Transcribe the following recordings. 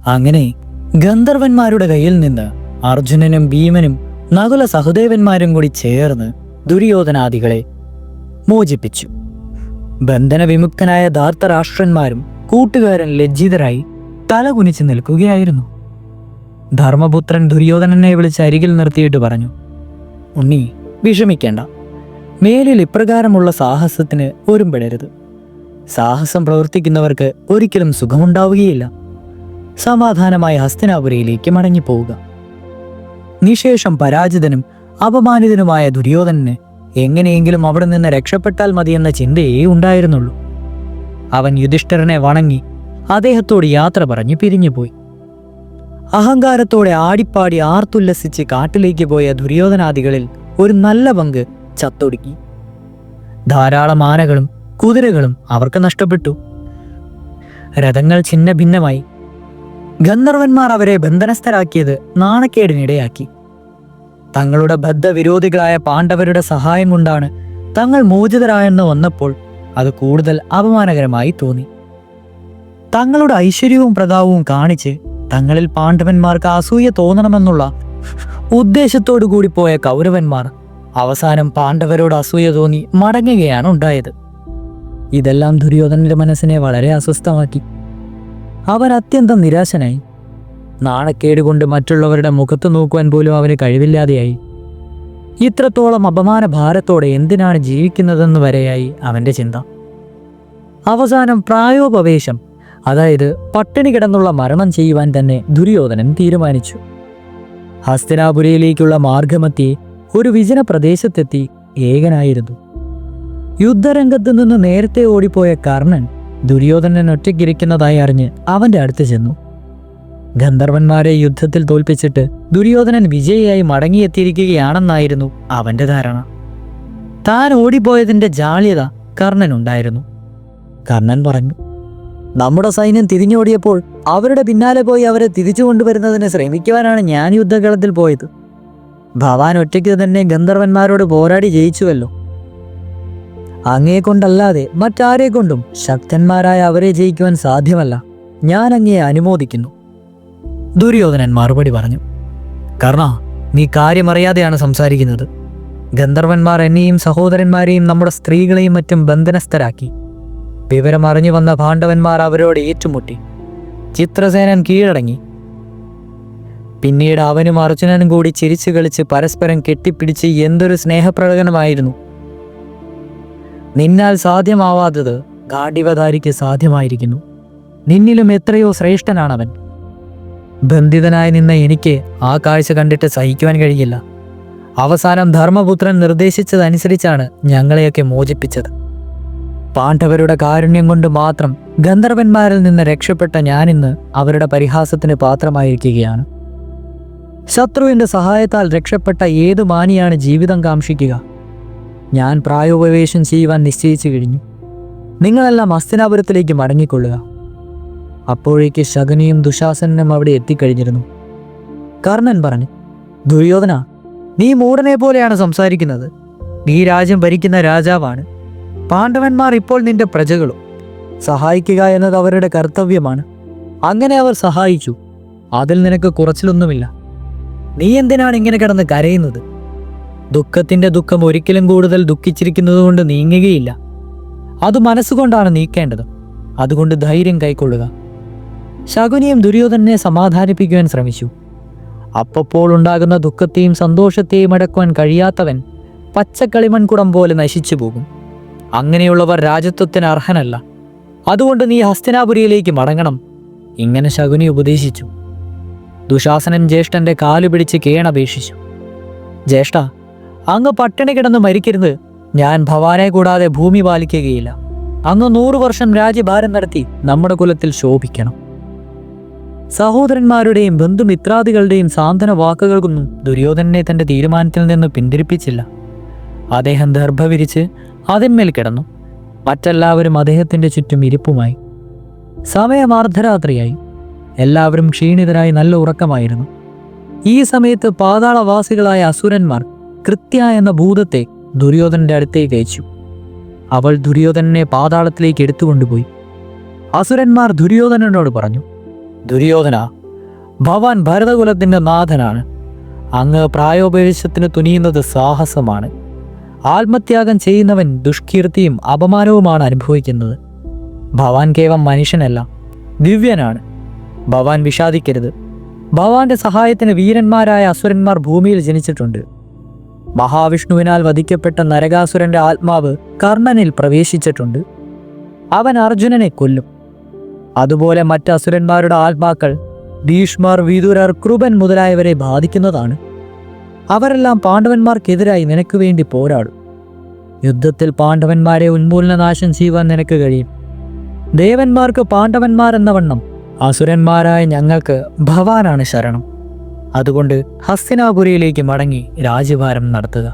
അങ്ങനെ ഗന്ധർവന്മാരുടെ കയ്യിൽ നിന്ന് അർജുനനും ഭീമനും നകുല സഹദേവന്മാരും കൂടി ചേർന്ന് ദുര്യോധനാദികളെ മോചിപ്പിച്ചു. ബന്ധന വിമുക്തനായ ധാർത്തരാഷ്ട്രന്മാരും കൂട്ടുകാരൻ ലജ്ജിതരായി തലകുനിച്ച് നിൽക്കുകയായിരുന്നു. ധർമ്മപുത്രൻ ദുര്യോധനനെ വിളിച്ച് അരികിൽ നിർത്തിയിട്ട് പറഞ്ഞു, ഉണ്ണി, വിഷമിക്കേണ്ട. മേലിൽ ഇപ്രകാരമുള്ള സാഹസത്തിന് ഒരുമ്പെടരുത്. സാഹസം പ്രവർത്തിക്കുന്നവർക്ക് ഒരിക്കലും സുഖമുണ്ടാവുകയില്ല. സമാധാനമായ ഹസ്തിനാപുരയിലേക്ക് മടങ്ങിപ്പോവുക. നിശേഷം പരാജിതനും അപമാനിതനുമായ ദുര്യോധനന് എങ്ങനെയെങ്കിലും അവിടെ നിന്ന് രക്ഷപ്പെട്ടാൽ മതിയെന്ന ചിന്തയേ ഉണ്ടായിരുന്നുള്ളൂ. അവൻ യുധിഷ്ഠിരനെ വണങ്ങി അദ്ദേഹത്തോട് യാത്ര പറഞ്ഞ് പിരിഞ്ഞുപോയി. അഹങ്കാരത്തോടെ ആടിപ്പാടി ആർത്തുല്ലസിച്ച് കാട്ടിലേക്ക് പോയ ദുര്യോധനാദികളിൽ ഒരു നല്ല പങ്ക് ചത്തൊടുക്കി. ധാരാളം ആനകളും കുതിരകളും അവർക്ക് നഷ്ടപ്പെട്ടു. രഥങ്ങൾ ഛിന്ന ഭിന്നമായി. ഗന്ധർവന്മാർ അവരെ ബന്ധനസ്ഥരാക്കിയത് നാണക്കേടിനിടയാക്കി. തങ്ങളുടെ ബദ്ധവിരോധികളായ പാണ്ഡവരുടെ സഹായം കൊണ്ടാണ് തങ്ങൾ മോചിതരായെന്ന് വന്നപ്പോൾ അത് കൂടുതൽ അപമാനകരമായി തോന്നി. തങ്ങളുടെ ഐശ്വര്യവും പ്രതാപവും കാണിച്ച് തങ്ങളിൽ പാണ്ഡവന്മാർക്ക് അസൂയ തോന്നണമെന്നുള്ള ഉദ്ദേശത്തോടു കൂടി പോയ കൗരവന്മാർ അവസാനം പാണ്ഡവരോട് അസൂയ തോന്നി മടങ്ങുകയാണ് ഉണ്ടായത്. ഇതെല്ലാം ദുര്യോധനന്റെ മനസ്സിനെ വളരെ അസ്വസ്ഥമാക്കി. അവൻ അത്യന്തം നിരാശനായി. നാണക്കേട് കൊണ്ട് മറ്റുള്ളവരുടെ മുഖത്ത് നോക്കുവാൻ പോലും അവന് കഴിവില്ലാതെയായി. ഇത്രത്തോളം അപമാന ഭാരത്തോടെ എന്തിനാണ് ജീവിക്കുന്നതെന്ന് വരെയായി അവന്റെ ചിന്ത. അവസാനം പ്രായോപവേശം, അതായത് പട്ടിണി കിടന്നുള്ള മരണം ചെയ്യുവാൻ തന്നെ ദുര്യോധനൻ തീരുമാനിച്ചു. ഹസ്തിനാപുരയിലേക്കുള്ള മാർഗമത്തി ഒരു വിജന പ്രദേശത്തെത്തി ഏകനായിരുന്നു. യുദ്ധരംഗത്ത് നിന്ന് നേരത്തെ ഓടിപ്പോയ കർണൻ ദുര്യോധനൻ ഒറ്റയ്ക്കിരിക്കുന്നതായി അറിഞ്ഞ് അവന്റെ അടുത്ത് ചെന്നു. ഗന്ധർവന്മാരെ യുദ്ധത്തിൽ തോൽപ്പിച്ചിട്ട് ദുര്യോധനൻ വിജയിയായി മടങ്ങിയെത്തിയിരിക്കുകയാണെന്നായിരുന്നു അവന്റെ ധാരണ. താൻ ഓടിപ്പോയതിന്റെ ജാള്യത കർണനുണ്ടായിരുന്നു. കർണൻ പറഞ്ഞു, നമ്മുടെ സൈന്യം തിരിഞ്ഞോടിയപ്പോൾ അവരുടെ പിന്നാലെ പോയി അവരെ തിരിച്ചു കൊണ്ടുവരുന്നതിന് ശ്രമിക്കുവാനാണ് ഞാൻ യുദ്ധകളത്തിൽ പോയത്. ഭവാൻ ഒറ്റയ്ക്ക് തന്നെ ഗന്ധർവന്മാരോട് പോരാടി ജയിച്ചുവല്ലോ. അങ്ങയെ കൊണ്ടല്ലാതെ മറ്റാരെ കൊണ്ടും ശക്തന്മാരായ അവരെ ജയിക്കുവാൻ സാധ്യമല്ല. ഞാൻ അങ്ങയെ അനുമോദിക്കുന്നു. ദുര്യോധനൻ മറുപടി പറഞ്ഞു, കർണ, നീ കാര്യമറിയാതെയാണ് സംസാരിക്കുന്നത്. ഗന്ധർവന്മാർ എന്നെയും സഹോദരന്മാരെയും നമ്മുടെ സ്ത്രീകളെയും മറ്റും ബന്ധനസ്ഥരാക്കി. വിവരമറിഞ്ഞു വന്ന പാണ്ഡവന്മാർ അവരോട് ഏറ്റുമുട്ടി. ചിത്രസേനൻ കീഴടങ്ങി. പിന്നീട് അവനും അർജുനനും കൂടി ചിരിച്ചു കളിച്ച് പരസ്പരം കെട്ടിപ്പിടിച്ച് എന്തൊരു സ്നേഹപ്രകടനമായിരുന്നു. നിന്നാൽ സാധ്യമാവാത്തത് ഗാഢിവധാരിക്ക് സാധ്യമായിരിക്കുന്നു. നിന്നിലും എത്രയോ ശ്രേഷ്ഠനാണവൻ. ബന്ധിതനായി നിന്ന എനിക്ക് ആ കാഴ്ച കണ്ടിട്ട് സഹിക്കുവാൻ കഴിയില്ല. അവസാനം ധർമ്മപുത്രൻ നിർദ്ദേശിച്ചതനുസരിച്ചാണ് ഞങ്ങളെയൊക്കെ മോചിപ്പിച്ചത്. പാണ്ഡവരുടെ കാരുണ്യം കൊണ്ട് മാത്രം ഗന്ധർവന്മാരിൽ നിന്ന് രക്ഷപ്പെട്ട ഞാനിന്ന് അവരുടെ പരിഹാസത്തിന് പാത്രമായിരിക്കുകയാണ്. ശത്രുവിന്റെ സഹായത്താൽ രക്ഷപ്പെട്ട ഏതു മാനിയാണ് ജീവിതം കാംക്ഷിക്കുക? ഞാൻ പ്രായോപവേശം ചെയ്യുവാൻ നിശ്ചയിച്ചു കഴിഞ്ഞു. നിങ്ങളെല്ലാം ഹസ്തിനാപുരത്തിലേക്ക് മടങ്ങിക്കൊള്ളുക. അപ്പോഴേക്ക് ശകുനിയും ദുശാസനും അവിടെ എത്തിക്കഴിഞ്ഞിരുന്നു. കർണൻ പറഞ്ഞു, ദുര്യോധന, നീ മൂഢനെ പോലെയാണ് സംസാരിക്കുന്നത്. നീ രാജ്യം ഭരിക്കുന്ന രാജാവാണ്. പാണ്ഡവന്മാർ ഇപ്പോൾ നിന്റെ പ്രജകളും. സഹായിക്കുക എന്നത് അവരുടെ കർത്തവ്യമാണ്. അങ്ങനെ അവർ സഹായിച്ചു. അതിൽ നിനക്ക് കുറച്ചിലൊന്നുമില്ല. നീ എന്തിനാണ് ഇങ്ങനെ കിടന്ന് കരയുന്നത്? ദുഃഖത്തിന്റെ ദുഃഖം ഒരിക്കലും കൂടുതൽ ദുഃഖിച്ചിരിക്കുന്നത് കൊണ്ട് നീങ്ങുകയില്ല. അത് മനസ്സുകൊണ്ടാണ് നീക്കേണ്ടത്. അതുകൊണ്ട് ധൈര്യം കൈക്കൊള്ളുക. ശകുനിയും ദുര്യോധനെ സമാധാനിപ്പിക്കുവാൻ ശ്രമിച്ചു. അപ്പോൾ ഉണ്ടാകുന്ന ദുഃഖത്തെയും സന്തോഷത്തെയും അടക്കുവാൻ കഴിയാത്തവൻ പച്ചക്കളിമൺകുടം പോലെ നശിച്ചു പോകും. അങ്ങനെയുള്ളവർ രാജത്വത്തിന് അർഹനല്ല. അതുകൊണ്ട് നീ ഹസ്തിനാപുരിയിലേക്ക് മടങ്ങണം. ഇങ്ങനെ ശകുനി ഉപദേശിച്ചു. ദുശാസനൻ ജ്യേഷ്ഠന്റെ കാലു പിടിച്ച് കേണപേക്ഷിച്ചു. ജ്യേഷ്ഠ, അങ്ങ് പട്ടിണി കിടന്ന് മരിക്കരുത്. ഞാൻ ഭവാനെ കൂടാതെ ഭൂമി പാലിക്കുകയില്ല. അങ്ങ് 100 വർഷം രാജ്യഭാരം നടത്തി നമ്മുടെ കുലത്തിൽ ശോഭിക്കണം. സഹോദരന്മാരുടെയും ബന്ധുമിത്രാദികളുടെയും സാന്ത്വന വാക്കുകൾക്കൊന്നും ദുര്യോധനനെ തന്റെ തീരുമാനത്തിൽ നിന്ന് പിന്തിരിപ്പിച്ചില്ല. അദ്ദേഹം ദർഭ വിരിച്ച് അതിന്മേൽ കിടന്നു. മറ്റെല്ലാവരും അദ്ദേഹത്തിന്റെ ചുറ്റും ഇരിപ്പുമായി. സമയം അർദ്ധരാത്രിയായി. എല്ലാവരും ക്ഷീണിതരായി നല്ല ഉറക്കമായിരുന്നു. ഈ സമയത്ത് പാതാളവാസികളായ അസുരന്മാർ കൃത്യ എന്ന ഭൂതത്തെ ദുര്യോധനന്റെ അടുത്തേക്ക് അയച്ചു. അവൾ ദുര്യോധനനെ പാതാളത്തിലേക്ക് എടുത്തുകൊണ്ടുപോയി. അസുരന്മാർ ദുര്യോധനനോട് പറഞ്ഞു, ദുര്യോധന, ഭവാൻ ഭരതകുലത്തിൻ്റെ നാഥനാണ്. അങ്ങ് പ്രായോപവേശത്തിന് തുനിയുന്നത് സാഹസമാണ്. ആത്മത്യാഗം ചെയ്യുന്നവൻ ദുഷ്കീർത്തിയും അപമാനവുമാണ് അനുഭവിക്കുന്നത്. ഭവാൻ കേവലം മനുഷ്യനല്ല, ദിവ്യനാണ്. ഭവാൻ വിഷാദിക്കരുത്. ഭവാന്റെ സഹായത്തിന് വീരന്മാരായ അസുരന്മാർ ഭൂമിയിൽ ജനിച്ചിട്ടുണ്ട്. മഹാവിഷ്ണുവിനാൽ വധിക്കപ്പെട്ട നരകാസുരന്റെ ആത്മാവ് കർണനിൽ പ്രവേശിച്ചിട്ടുണ്ട്. അവൻ അർജുനനെ കൊല്ലും. അതുപോലെ മറ്റ് അസുരന്മാരുടെ ആത്മാക്കൾ ഭീഷ്മർ, വിദുരർ, കൃപൻ മുതലായവരെ ബാധിക്കുന്നതാണ്. അവരെല്ലാം പാണ്ഡവന്മാർക്കെതിരായി നിനക്ക് വേണ്ടി പോരാടും. യുദ്ധത്തിൽ പാണ്ഡവന്മാരെ ഉന്മൂലനാശം ചെയ്യുവാൻ നിനക്ക് കഴിയും. ദേവന്മാർക്ക് പാണ്ഡവന്മാരെന്ന വണ്ണം അസുരന്മാരായ ഞങ്ങൾക്ക് ഭവാനാണ് ശരണം. അതുകൊണ്ട് ഹസ്തിനാപുരിയിലേക്ക് മടങ്ങി രാജ്യഭാരം നടത്തുക.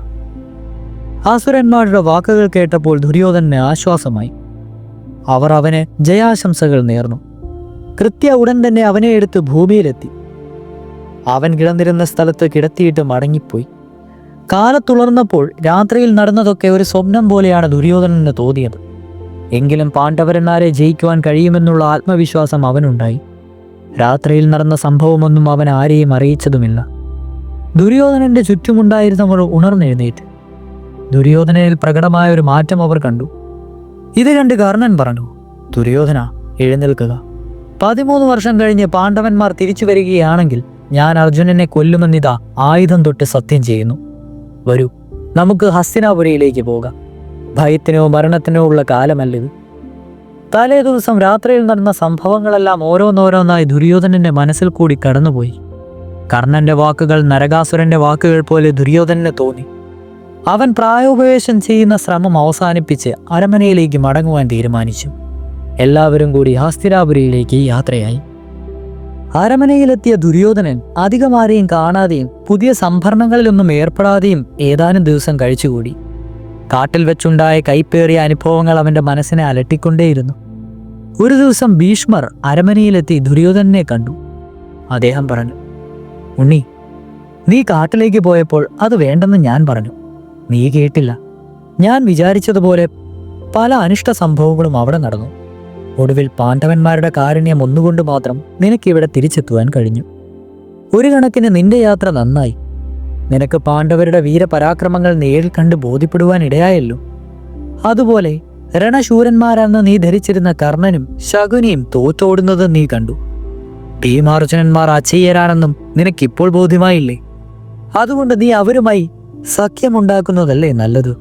അസുരന്മാരുടെ വാക്കുകൾ കേട്ടപ്പോൾ ദുര്യോധനന് ആശ്വാസമായി. അവർ അവന് ജയാശംസകൾ നേർന്നു. കൃത്യ ഉടൻ തന്നെ അവനെ എടുത്ത് ഭൂമിയിലെത്തി. അവൻ കിടന്നിരുന്ന സ്ഥലത്ത് കിടത്തിയിട്ട് മടങ്ങിപ്പോയി. കാലത്തുളർന്നപ്പോൾ രാത്രിയിൽ നടന്നതൊക്കെ ഒരു സ്വപ്നം പോലെയാണ് ദുര്യോധനന് തോന്നിയത്. എങ്കിലും പാണ്ഡവന്മാരെ ജയിക്കുവാൻ കഴിയുമെന്നുള്ള ആത്മവിശ്വാസം അവനുണ്ടായി. രാത്രിയിൽ നടന്ന സംഭവമൊന്നും അവൻ ആരെയും അറിയിച്ചതുമില്ല. ദുര്യോധനന്റെ ചുറ്റുമുണ്ടായിരുന്നവർ ഉണർന്നെഴുന്നേറ്റ്. ദുര്യോധനയിൽ പ്രകടമായ ഒരു മാറ്റം അവർ കണ്ടു. ഇത് കണ്ട് കർണൻ പറഞ്ഞു, ദുര്യോധന, എഴുന്നേൽക്കുക. 13 വർഷം കഴിഞ്ഞ് പാണ്ഡവന്മാർ തിരിച്ചു വരികയാണെങ്കിൽ ഞാൻ അർജുനനെ കൊല്ലുമെന്നിതാ ആയുധം തൊട്ട് സത്യം ചെയ്യുന്നു. വരൂ, നമുക്ക് ഹസ്തിനാപുരിയിലേക്ക് പോകാം. ഭയത്തിനോ മരണത്തിനോ ഉള്ള കാലമല്ലിത്. തലേ ദിവസം രാത്രിയിൽ നടന്ന സംഭവങ്ങളെല്ലാം ഓരോന്നോരോന്നായി ദുര്യോധനന്റെ മനസ്സിൽ കൂടി കടന്നുപോയി. കർണന്റെ വാക്കുകൾ നരകാസുരന്റെ വാക്കുകൾ പോലെ ദുര്യോധനന് തോന്നി. അവൻ പ്രായോപവേശം ചെയ്യുന്ന ശ്രമം അവസാനിപ്പിച്ച് അരമനയിലേക്ക് മടങ്ങുവാൻ തീരുമാനിച്ചു. എല്ലാവരും കൂടി ഹസ്തിനാപുരിയിലേക്ക് യാത്രയായി. അരമനയിലെത്തിയ ദുര്യോധനൻ അധികമാരെയും കാണാതെയും പുതിയ സംഭരണങ്ങളിലൊന്നും ഏർപ്പെടാതെയും ഏതാനും ദിവസം കഴിച്ചുകൂടി. കാട്ടിൽ വെച്ചുണ്ടായ കൈപ്പേറിയ അനുഭവങ്ങൾ അവന്റെ മനസ്സിനെ അലട്ടിക്കൊണ്ടേയിരുന്നു. ഒരു ദിവസം ഭീഷ്മർ അരമനയിലെത്തി ദുര്യോധനനെ കണ്ടു. അദ്ദേഹം പറഞ്ഞു, ഉണ്ണി, നീ കാട്ടിലേക്ക് പോയപ്പോൾ അത് വേണ്ടെന്ന് ഞാൻ പറഞ്ഞു. നീ കേട്ടില്ല. ഞാൻ വിചാരിച്ചതുപോലെ പല അനിഷ്ട സംഭവങ്ങളും അവിടെ നടന്നു. ഒടുവിൽ പാണ്ഡവന്മാരുടെ കാരുണ്യം ഒന്നുകൊണ്ട് മാത്രം നിനക്കിവിടെ തിരിച്ചെത്തുവാൻ കഴിഞ്ഞു. ഒരു കണക്കിന് നിന്റെ യാത്ര നന്നായി. നിനക്ക് പാണ്ഡവരുടെ വീരപരാക്രമങ്ങൾ നേരിൽ കണ്ട് ബോധ്യപ്പെടുവാൻ ഇടയായല്ലോ. അതുപോലെ രണശൂരന്മാരെന്ന് നീ ധരിച്ചിരുന്ന കർണനും ശകുനിയും തോറ്റോടുന്നത് നീ കണ്ടു. ഭീമാർജുനന്മാർ അച്ചയ്യരാണെന്നും നിനക്കിപ്പോൾ ബോധ്യമായില്ലേ? അതുകൊണ്ട് നീ അവരുമായി സഖ്യമുണ്ടാക്കുന്നതല്ലേ നല്ലത്.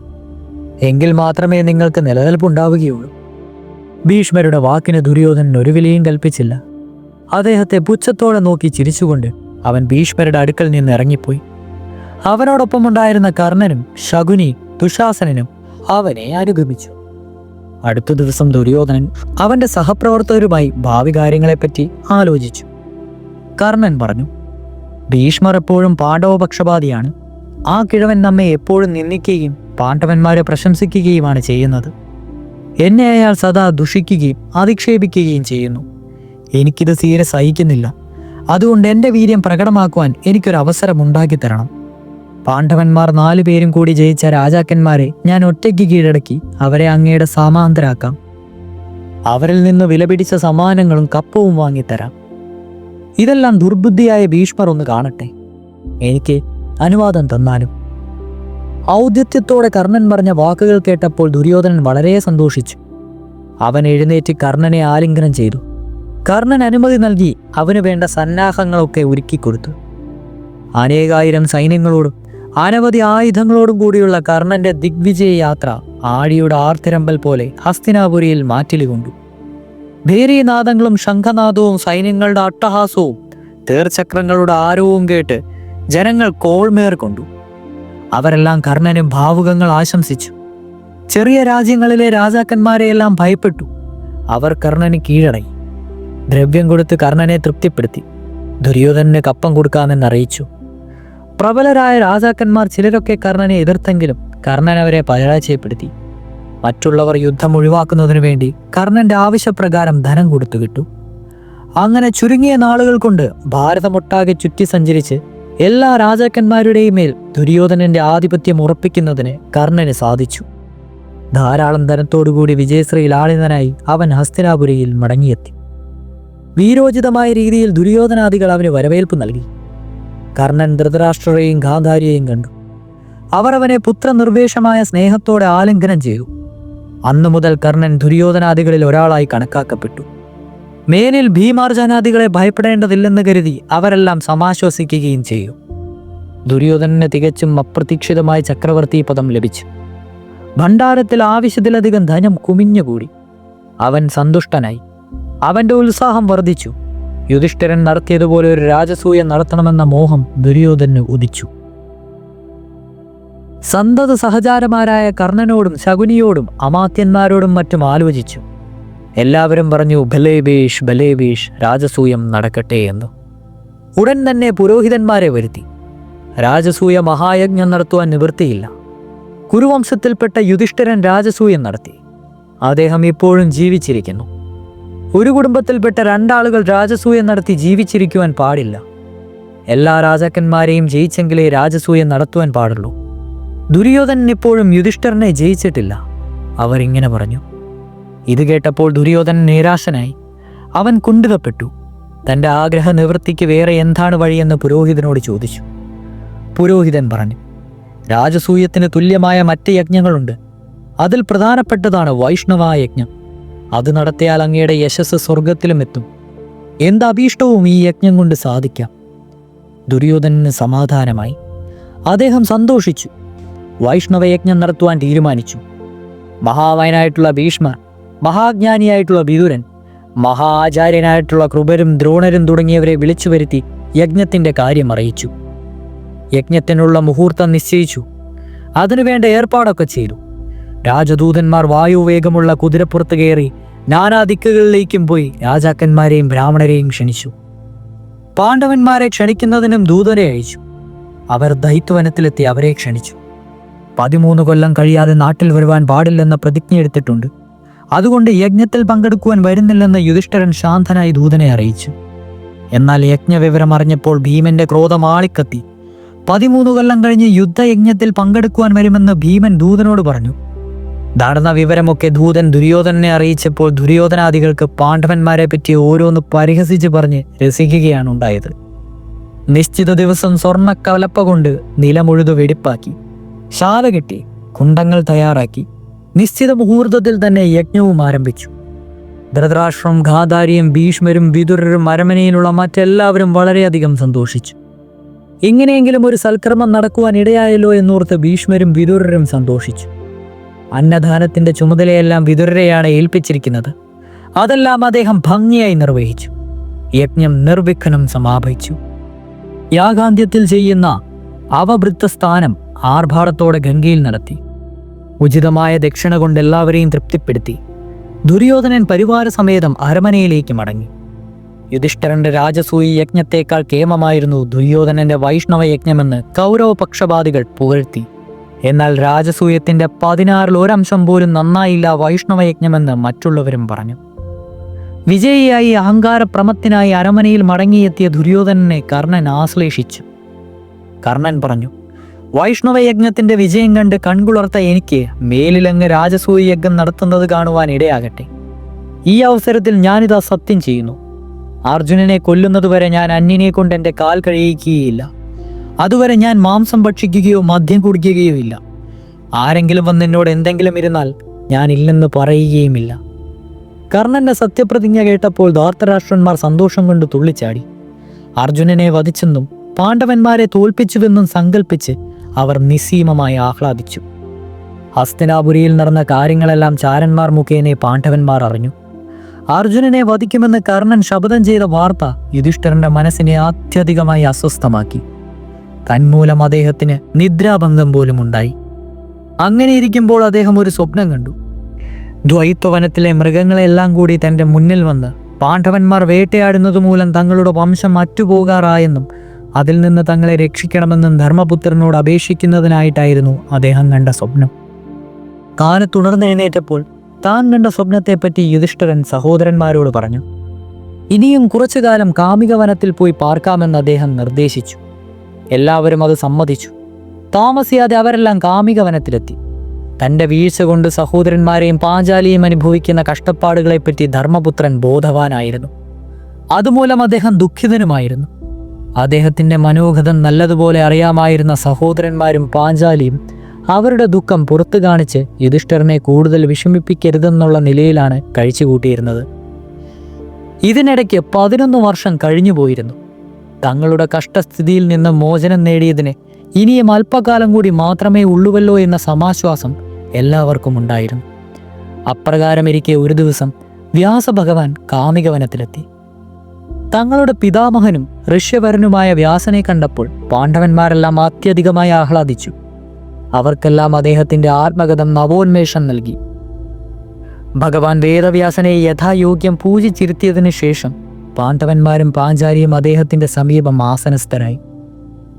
എങ്കിൽ മാത്രമേ നിങ്ങൾക്ക് നിലനിൽപ്പുണ്ടാവുകയുള്ളൂ. ഭീഷ്മരുടെ വാക്കിന് ദുര്യോധനൻ ഒരു വിലയും കൽപ്പിച്ചില്ല. അദ്ദേഹത്തെ പുച്ഛത്തോടെ നോക്കി ചിരിച്ചുകൊണ്ട് അവൻ ഭീഷ്മരുടെ അടുക്കൽ നിന്ന് ഇറങ്ങിപ്പോയി. അവനോടൊപ്പമുണ്ടായിരുന്ന കർണനും ശകുനി, ദുശാസനനും അവനെ അനുഗമിച്ചു. അടുത്ത ദിവസം ദുര്യോധനൻ അവന്റെ സഹപ്രവർത്തകരുമായി ഭാവി കാര്യങ്ങളെപ്പറ്റി ആലോചിച്ചു. കർണൻ പറഞ്ഞു, ഭീഷ്മർ എപ്പോഴും പാണ്ഡവപക്ഷപാതിയാണ്. ആ കിഴവൻ നമ്മെ എപ്പോഴും നിന്ദിക്കുകയും പാണ്ഡവന്മാരെ പ്രശംസിക്കുകയുമാണ് ചെയ്യുന്നത്. എന്നെ അയാൾ സദാ ദുഷിക്കുകയും അധിക്ഷേപിക്കുകയും ചെയ്യുന്നു. എനിക്കിത് തീരെ സഹിക്കുന്നില്ല. അതുകൊണ്ട് എൻ്റെ വീര്യം പ്രകടമാക്കുവാൻ എനിക്കൊരവസരം ഉണ്ടാക്കി തരണം. പാണ്ഡവന്മാർ 4 പേരും കൂടി ജയിച്ച രാജാക്കന്മാരെ ഞാൻ ഒറ്റയ്ക്ക് കീഴടക്കി അവരെ അങ്ങയുടെ സാമാന്തരാക്കാം. അവരിൽ നിന്ന് വിലപിടിച്ച സമ്മാനങ്ങളും കപ്പവും വാങ്ങിത്തരാം. ഇതെല്ലാം ദുർബുദ്ധിയായ ഭീഷ്മർ ഒന്ന് കാണട്ടെ. എനിക്ക് അനുവാദം തന്നാലും. ഔദ്യത്യത്തോടെ കർണൻ പറഞ്ഞ വാക്കുകൾ കേട്ടപ്പോൾ ദുര്യോധനൻ വളരെ സന്തോഷിച്ചു. അവൻ എഴുന്നേറ്റ് കർണനെ ആലിംഗനം ചെയ്തു. കർണൻ അനുമതി നൽകി അവന് വേണ്ട സന്നാഹങ്ങളൊക്കെ ഒരുക്കിക്കൊടുത്തു. അനേകായിരം സൈന്യങ്ങളോടും അനവധി ആയുധങ്ങളോടും കൂടിയുള്ള കർണന്റെ ദിഗ്വിജയ യാത്ര ആഴിയുടെ ആർത്തിരമ്പൽ പോലെ ഹസ്തിനാപുരിയിൽ മാറ്റിലുകൊണ്ടു. ഭേരീനാദങ്ങളും ശംഖനാദവും സൈന്യങ്ങളുടെ അട്ടഹാസവും തേർചക്രങ്ങളുടെ ആരവവും കേട്ട് ജനങ്ങൾ കോൾമേർ കൊണ്ടു. അവരെല്ലാം കർണനും ഭാവുകങ്ങൾ ആശംസിച്ചു. ചെറിയ രാജ്യങ്ങളിലെ രാജാക്കന്മാരെയെല്ലാം ഭയപ്പെട്ടു. അവർ കർണന് കീഴടങ്ങി. ദ്രവ്യം കൊടുത്ത് കർണനെ തൃപ്തിപ്പെടുത്തി. ദുര്യോധനന് കപ്പം കൊടുക്കാമെന്നറിയിച്ചു. പ്രബലരായ രാജാക്കന്മാർ ചിലരൊക്കെ കർണനെ എതിർത്തെങ്കിലും കർണൻ അവരെ പരാജയപ്പെടുത്തി. മറ്റുള്ളവർ യുദ്ധം ഒഴിവാക്കുന്നതിനു വേണ്ടി കർണന്റെ ആവശ്യപ്രകാരം ധനം കൊടുത്തു കിട്ടു. അങ്ങനെ ചുരുങ്ങിയ നാളുകൾ കൊണ്ട് ഭാരതമൊട്ടാകെ ചുറ്റി സഞ്ചരിച്ച് എല്ലാ രാജാക്കന്മാരുടെയും മേൽ ദുര്യോധനന്റെ ആധിപത്യം ഉറപ്പിക്കുന്നതിന് കർണന് സാധിച്ചു. ധാരാളം ധനത്തോടുകൂടി വിജയശ്രീ ലാളിതനായി അവൻ ഹസ്തിനാപുരിയിൽ മടങ്ങിയെത്തി. വീരോചിതമായ രീതിയിൽ ദുര്യോധനാദികൾ അവന് വരവേൽപ്പ് നൽകി. കർണൻ ധൃതരാഷ്ട്രരെയും ഗാന്ധാരിയെയും കണ്ടു. അവർ അവനെ പുത്രനിർവേശമായ സ്നേഹത്തോടെ ആലിംഗനം ചെയ്തു. അന്നു മുതൽ കർണൻ ദുര്യോധനാദികളിൽ ഒരാളായി കണക്കാക്കപ്പെട്ടു. മേലിൽ ഭീമാർജനാദികളെ ഭയപ്പെടേണ്ടതില്ലെന്ന് കരുതി അവരെല്ലാം സമാശ്വസിക്കുകയും ചെയ്തു. ദുര്യോധനന് തികച്ചും അപ്രതീക്ഷിതമായ ചക്രവർത്തി പദം ലഭിച്ചു. ഭണ്ഡാരത്തിൽ ആവശ്യത്തിലധികം ധനം കുമിഞ്ഞുകൂടി. അവൻ സന്തുഷ്ടനായി. അവന്റെ ഉത്സാഹം വർദ്ധിച്ചു. യുധിഷ്ഠിരൻ നടത്തിയതുപോലെ ഒരു രാജസൂയ നടത്തണമെന്ന മോഹം ദുര്യോധനന് ഉദിച്ചു. സന്തത സഹചാരമാരായ കർണനോടും ശകുനിയോടും അമാത്യന്മാരോടും മറ്റും ആലോചിച്ചു. എല്ലാവരും പറഞ്ഞു, ബലേബേഷ് ബലേബേഷ്, രാജസൂയം നടക്കട്ടെ എന്ന്. ഉടൻ തന്നെ പുരോഹിതന്മാരെ വരുത്തി. രാജസൂയ മഹായജ്ഞം നടത്തുവാൻ നിവൃത്തിയില്ല. കുരുവംശത്തിൽപ്പെട്ട യുധിഷ്ഠിരൻ രാജസൂയം നടത്തി. അദ്ദേഹം ഇപ്പോഴും ജീവിച്ചിരിക്കുന്നു. ഒരു കുടുംബത്തിൽപ്പെട്ട രണ്ടാളുകൾ രാജസൂയം നടത്തി ജീവിച്ചിരിക്കുവാൻ പാടില്ല. എല്ലാ രാജാക്കന്മാരെയും ജയിച്ചെങ്കിലേ രാജസൂയം നടത്തുവാൻ പാടുള്ളൂ. ദുര്യോധനൻ ഇപ്പോഴും യുധിഷ്ഠിരനെ ജയിച്ചിട്ടില്ല. അവർ ഇങ്ങനെ പറഞ്ഞു. ഇത് കേട്ടപ്പോൾ ദുര്യോധനൻ നിരാശനായി. അവൻ കുണ്ഠിതപ്പെട്ടു. തൻ്റെ ആഗ്രഹ നിവൃത്തിക്ക് വേറെ എന്താണ് വഴിയെന്ന് പുരോഹിതനോട് ചോദിച്ചു. പുരോഹിതൻ പറഞ്ഞു, രാജസൂയത്തിന് തുല്യമായ മറ്റ് യജ്ഞങ്ങളുണ്ട്. അതിൽ പ്രധാനപ്പെട്ടതാണ് വൈഷ്ണവയജ്ഞം. അത് നടത്തിയാൽ അങ്ങയുടെ യശസ് സ്വർഗത്തിലും എത്തും. എന്തഭീഷ്ടവും ഈ യജ്ഞം കൊണ്ട് സാധിക്കാം. ദുര്യോധനന് സമാധാനമായി. അദ്ദേഹം സന്തോഷിച്ചു. വൈഷ്ണവയജ്ഞം നടത്തുവാൻ തീരുമാനിച്ചു. മഹാവയനായിട്ടുള്ള ഭീഷ്മർ, മഹാജ്ഞാനിയായിട്ടുള്ള വിദുരൻ, മഹാ ആചാര്യനായിട്ടുള്ള കൃപരും ദ്രോണരും തുടങ്ങിയവരെ വിളിച്ചു വരുത്തി യജ്ഞത്തിൻ്റെ കാര്യം അറിയിച്ചു. യജ്ഞത്തിനുള്ള മുഹൂർത്തം നിശ്ചയിച്ചു. അതിനുവേണ്ട ഏർപ്പാടൊക്കെ ചെയ്തു. രാജദൂതന്മാർ വായുവേഗമുള്ള കുതിരപ്പുറത്ത് കയറി നാനാ ദിക്കുകളിലേക്കും പോയി രാജാക്കന്മാരെയും ബ്രാഹ്മണരെയും ക്ഷണിച്ചു. പാണ്ഡവന്മാരെ ക്ഷണിക്കുന്നതിനും ദൂതരെ അയച്ചു. അവർ ദൈത്യവനത്തിലെത്തി അവരെ ക്ഷണിച്ചു. 13 കൊല്ലം കഴിയാതെ നാട്ടിൽ വരുവാൻ പാടില്ലെന്ന പ്രതിജ്ഞയെടുത്തിട്ടുണ്ട്. അതുകൊണ്ട് യജ്ഞത്തിൽ പങ്കെടുക്കുവാൻ വരുന്നില്ലെന്ന് യുധിഷ്ഠിരൻ ശാന്തനായി ദൂതനെ അറിയിച്ചു. എന്നാൽ യജ്ഞവിവരം അറിഞ്ഞപ്പോൾ ഭീമന്റെ ക്രോധം ആളിക്കത്തി. 13 കൊല്ലം കഴിഞ്ഞ് യുദ്ധയജ്ഞത്തിൽ പങ്കെടുക്കുവാൻ വരുമെന്ന് ഭീമൻ ദൂതനോട് പറഞ്ഞു. നടന്ന വിവരമൊക്കെ ദൂതൻ ദുര്യോധനനെ അറിയിച്ചപ്പോൾ ദുര്യോധനാദികൾക്ക് പാണ്ഡവന്മാരെ പറ്റി ഓരോന്ന് പരിഹസിച്ച് പറഞ്ഞ് രസിക്കുകയാണ് ഉണ്ടായത്. നിശ്ചിത ദിവസം സ്വർണ്ണ കലപ്പ കൊണ്ട് നിലമുഴുതു വെടിപ്പാക്കി, ശാല കെട്ടി, കുണ്ടങ്ങൾ തയ്യാറാക്കി. നിശ്ചിത മുഹൂർത്തത്തിൽ തന്നെ യജ്ഞവും ആരംഭിച്ചു. ധൃതരാഷ്ട്രം, ഗാന്ധാരിയും ഭീഷ്മരും വിദുരരും അരമനയിലുള്ള മറ്റെല്ലാവരും വളരെയധികം സന്തോഷിച്ചു. ഇങ്ങനെയെങ്കിലും ഒരു സൽക്കർമ്മം നടക്കുവാൻ ഇടയായല്ലോ എന്നോർത്ത് ഭീഷ്മരും വിദുരരും സന്തോഷിച്ചു. അന്നദാനത്തിന്റെ ചുമതലയെല്ലാം വിദുരരെയാണ് ഏൽപ്പിച്ചിരിക്കുന്നത്. അതെല്ലാം അദ്ദേഹം ഭംഗിയായി നിർവഹിച്ചു. യജ്ഞം നിർവിഘ്നം സമാപിച്ചു. യാഗാന്ത്യത്തിൽ ചെയ്യുന്ന അവഭൃത്തസ്ഥാനം ആർഭാടത്തോടെ ഗംഗയിൽ നടത്തി. ഉചിതമായ ദക്ഷിണ കൊണ്ട് എല്ലാവരെയും തൃപ്തിപ്പെടുത്തി. ദുര്യോധനൻ പരിവാരസമേതം അരമനയിലേക്ക് മടങ്ങി. യുധിഷ്ഠിരന്റെ രാജസൂയ യജ്ഞത്തേക്കാൾ കേമമായിരുന്നു ദുര്യോധനന്റെ വൈഷ്ണവ യജ്ഞമെന്ന് കൗരവ പക്ഷപാതികൾ പുകഴ്ത്തി. എന്നാൽ രാജസൂയത്തിന്റെ 16-ൽ 1 അംശം പോലും നന്നായില്ല വൈഷ്ണവ യജ്ഞമെന്ന് മറ്റുള്ളവരും പറഞ്ഞു. വിജയിയായി അഹങ്കാരപ്രമത്തിനായി അരമനയിൽ മടങ്ങിയെത്തിയ ദുര്യോധനനെ കർണൻ ആശ്ലേഷിച്ചു. കർണൻ പറഞ്ഞു, വൈഷ്ണവ യജ്ഞത്തിന്റെ വിജയം കണ്ട് കൺകുളർത്ത എനിക്ക് മേലിലങ്ങ് രാജസൂയ യജ്ഞം നടത്തുന്നത് കാണുവാൻ ഇടയാകട്ടെ. ഈ അവസരത്തിൽ ഞാനിതാ സത്യം ചെയ്യുന്നു, അർജുനനെ കൊല്ലുന്നതുവരെ ഞാൻ അന്യനെ കൊണ്ട് എൻ്റെ കാൽ കഴിയിക്കുകയില്ല. അതുവരെ ഞാൻ മാംസം ഭക്ഷിക്കുകയോ മദ്യം കുടിക്കുകയോ ഇല്ല. ആരെങ്കിലും വന്ന് എന്നോട് എന്തെങ്കിലും ഇരുന്നാൽ ഞാൻ ഇല്ലെന്ന് പറയുകയുമില്ല. കർണന്റെ സത്യപ്രതിജ്ഞ കേട്ടപ്പോൾ ധാർത്തരാഷ്ട്രന്മാർ സന്തോഷം കൊണ്ട് തുള്ളിച്ചാടി. അർജുനനെ വധിച്ചെന്നും പാണ്ഡവന്മാരെ തോൽപ്പിച്ചുവെന്നും സങ്കല്പിച്ച് അവർ നിസ്സീമമായി ആഹ്ലാദിച്ചു. ഹസ്തിനാപുരിയിൽ നടന്ന കാര്യങ്ങളെല്ലാം ചാരന്മാർ മുഖേന പാണ്ഡവന്മാർ അറിഞ്ഞു. അർജുനനെ വധിക്കുമെന്ന് കർണൻ ശപഥം ചെയ്ത വാർത്ത യുധിഷ്ഠിരന്റെ മനസ്സിനെ അത്യധികമായി അസ്വസ്ഥമാക്കി. തന്മൂലം അദ്ദേഹത്തിന് നിദ്രാഭംഗം പോലും ഉണ്ടായി. അങ്ങനെ ഇരിക്കുമ്പോൾ അദ്ദേഹം ഒരു സ്വപ്നം കണ്ടു. ദ്വൈത്വവനത്തിലെ മൃഗങ്ങളെല്ലാം കൂടി തൻ്റെ മുന്നിൽ വന്ന് പാണ്ഡവന്മാർ വേട്ടയാടുന്നത് മൂലം തങ്ങളുടെ വംശം അറ്റുപോകാറായെന്നും അതിൽ നിന്ന് തങ്ങളെ രക്ഷിക്കണമെന്നും ധർമ്മപുത്രനോട് അപേക്ഷിക്കുന്നതിനായിട്ടായിരുന്നു അദ്ദേഹം കണ്ട സ്വപ്നം. കാലത്തുണർന്നെഴുന്നേറ്റപ്പോൾ താൻ കണ്ട സ്വപ്നത്തെപ്പറ്റി യുധിഷ്ഠിരൻ സഹോദരന്മാരോട് പറഞ്ഞു. ഇനിയും കുറച്ചു കാലം കാമിക വനത്തിൽ പോയി പാർക്കാമെന്ന് അദ്ദേഹം നിർദ്ദേശിച്ചു. എല്ലാവരും അത് സമ്മതിച്ചു. താമസിയാതെ അവരെല്ലാം കാമിക വനത്തിലെത്തി. തൻ്റെ വീഴ്ച കൊണ്ട് സഹോദരന്മാരെയും പാഞ്ചാലിയും അനുഭവിക്കുന്ന കഷ്ടപ്പാടുകളെപ്പറ്റി ധർമ്മപുത്രൻ ബോധവാനായിരുന്നു. അതുമൂലം അദ്ദേഹം ദുഃഖിതനുമായിരുന്നു. അദ്ദേഹത്തിൻ്റെ മനോഗതം നല്ലതുപോലെ അറിയാമായിരുന്ന സഹോദരന്മാരും പാഞ്ചാലിയും അവരുടെ ദുഃഖം പുറത്തു കാണിച്ച് യുധിഷ്ഠിരനെ കൂടുതൽ വിഷമിപ്പിക്കരുതെന്നുള്ള നിലയിലാണ് കഴിച്ചുകൂട്ടിയിരുന്നത്. ഇതിനിടയ്ക്ക് 11 വർഷം കഴിഞ്ഞുപോയിരുന്നു. തങ്ങളുടെ കഷ്ടസ്ഥിതിയിൽ നിന്ന് മോചനം നേടിയതിന് ഇനിയും അല്പകാലം കൂടി മാത്രമേ ഉള്ളുവല്ലോ എന്ന സമാശ്വാസം എല്ലാവർക്കും ഉണ്ടായിരുന്നു. അപ്രകാരമിരിക്കെ ഒരു ദിവസം വ്യാസഭഗവാൻ കാമികവനത്തിലെത്തി. തങ്ങളുടെ പിതാമഹനും ഋഷ്യവരനുമായ വ്യാസനെ കണ്ടപ്പോൾ പാണ്ഡവന്മാരെല്ലാം അത്യധികമായി ആഹ്ലാദിച്ചു. അവർക്കെല്ലാം അദ്ദേഹത്തിൻ്റെ ആത്മകഥം നവോന്മേഷം നൽകി. ഭഗവാൻ വേദവ്യാസനെ യഥായോഗ്യം പൂജിച്ചിരുത്തിയതിനു ശേഷം പാണ്ഡവന്മാരും പാഞ്ചാലിയും അദ്ദേഹത്തിൻ്റെ സമീപം ആസനസ്ഥരായി.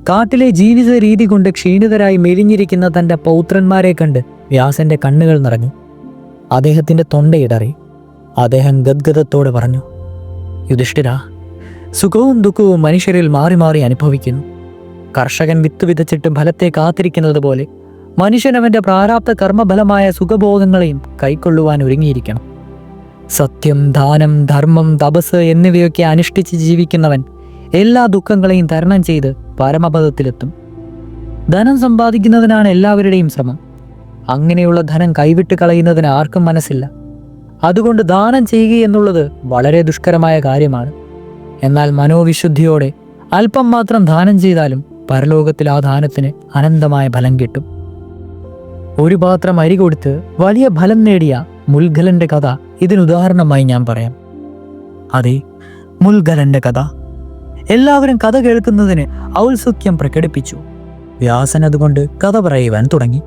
കാട്ടിലെ ജീവിത രീതി കൊണ്ട് ക്ഷീണിതരായി മെലിഞ്ഞിരിക്കുന്ന തൻ്റെ പൗത്രന്മാരെ കണ്ട് വ്യാസന്റെ കണ്ണുകൾ നിറഞ്ഞു. അദ്ദേഹത്തിൻ്റെ തൊണ്ടയിടറി. അദ്ദേഹം ഗദ്ഗദത്തോടെ പറഞ്ഞു, യുധിഷ്ഠിരാ, സുഖവും ദുഃഖവും മനുഷ്യരിൽ മാറി മാറി അനുഭവിക്കുന്നു. കർഷകൻ വിത്ത് വിതച്ചിട്ട് ഫലത്തെ കാത്തിരിക്കുന്നത് പോലെ മനുഷ്യനവൻ്റെ പ്രാരാബ്ധ കർമ്മഫലമായ സുഖഭോഗങ്ങളെയും കൈക്കൊള്ളുവാൻ ഒരുങ്ങിയിരിക്കണം. സത്യം, ദാനം, ധർമ്മം, തപസ് എന്നിവയൊക്കെ അനുഷ്ഠിച്ച് ജീവിക്കുന്നവൻ എല്ലാ ദുഃഖങ്ങളെയും തരണം ചെയ്ത് പരമപദത്തിലെത്തും. ധനം സമ്പാദിക്കുന്നതിനാണ് എല്ലാവരുടെയും ശ്രമം. അങ്ങനെയുള്ള ധനം കൈവിട്ട് കളയുന്നതിന് ആർക്കും മനസ്സില്ല. അതുകൊണ്ട് ദാനം ചെയ്യുക എന്നുള്ളത് വളരെ ദുഷ്കരമായ കാര്യമാണ്. എന്നാൽ മനോവിശുദ്ധിയോടെ അല്പം മാത്രം ദാനം ചെയ്താലും പരലോകത്തിൽ ആ ദാനത്തിന് അനന്തമായ ഫലം കിട്ടും. ഒരു പാത്രം അരി കൊടുത്ത് വലിയ ഫലം നേടിയ മുൽഗലന്റെ കഥ ഇതിനുദാഹരണമായി ഞാൻ പറയാം. അതെ, മുൽഗലന്റെ കഥ. എല്ലാവരും കഥ കേൾക്കുന്നതിന് ഔത്സുക്യം പ്രകടിപ്പിച്ചു. വ്യാസൻ അതുകൊണ്ട് കഥ പറയുവാൻ തുടങ്ങി.